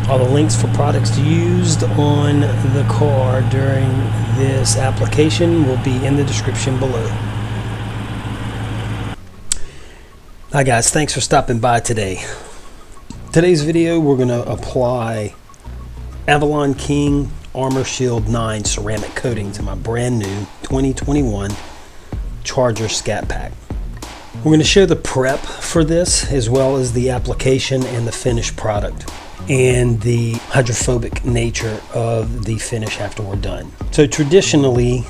All the links for products used on the car during this application will be in the description below. Hi guys, thanks for stopping by today. Today's video, we're going to apply AvalonKing Armor Shield 9 ceramic coating to my brand new 2021 Charger Scat Pack. We're going to show the prep for this, as well as the application and the finished product, and the hydrophobic nature of the finish after we're done. So traditionally,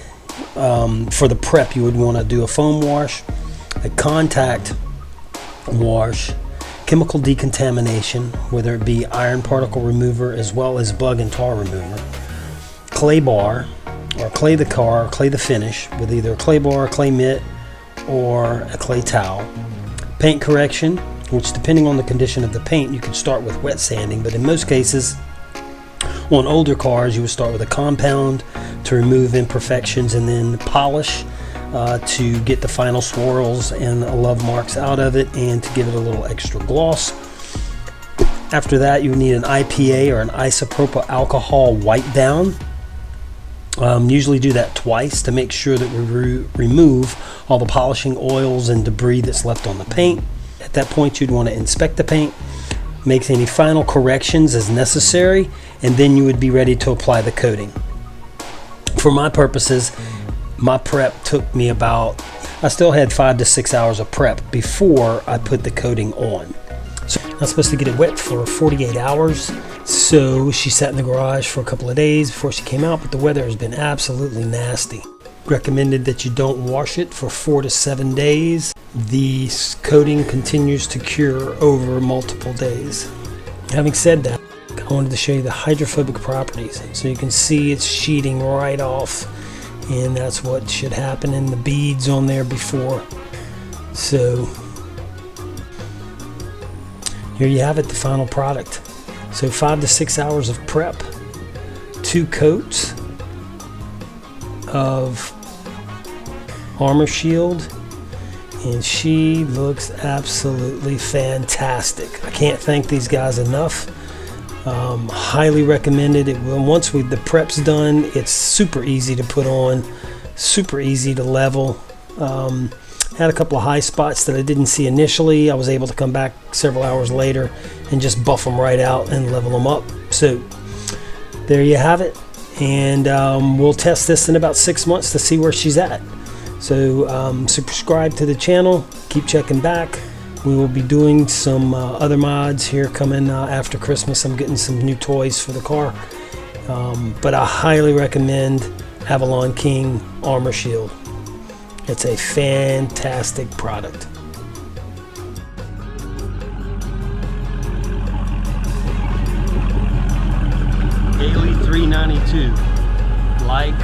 for the prep, you would want to do a foam wash, a contact wash, chemical decontamination, whether it be iron particle remover as well as bug and tar remover, clay bar, or clay the car, or clay the finish with either a clay bar, a clay mitt, or a clay towel, paint correction, which depending on the condition of the paint, you could start with wet sanding, but in most cases on older cars you would start with a compound to remove imperfections, and then polish to get the final swirls and love marks out of it and to give it a little extra gloss. After that, you need an IPA or an isopropyl alcohol wipe down. Usually do that twice to make sure that we remove all the polishing oils and debris that's left on the paint. At that point, you'd want to inspect the paint, make any final corrections as necessary, and then you would be ready to apply the coating. For my purposes, my prep took me I still had 5 to 6 hours of prep before I put the coating on. So I'm supposed to get it wet for 48 hours. So she sat in the garage for a couple of days before she came out, but the weather has been absolutely nasty. Recommended that you don't wash it for 4 to 7 days. The coating continues to cure over multiple days. Having said that, I wanted to show you the hydrophobic properties. So you can see it's sheeting right off, and that's what should happen in the beads on there before. So here you have it, the final product. So 5 to 6 hours of prep, 2 coats of Armor Shield, and she looks absolutely fantastic. I can't thank these guys enough. Highly recommended. Once the prep's done, it's super easy to put on, super easy to level. Had a couple of high spots that I didn't see initially. I was able to come back several hours later and just buff them right out and level them up. So there you have it, and we'll test this in about 6 months to see where she's at. So subscribe to the channel, keep checking back. We will be doing some other mods here coming after Christmas. I'm getting some new toys for the car, but I highly recommend AvalonKing Armor Shield. It's a fantastic product. Daily 392. Like,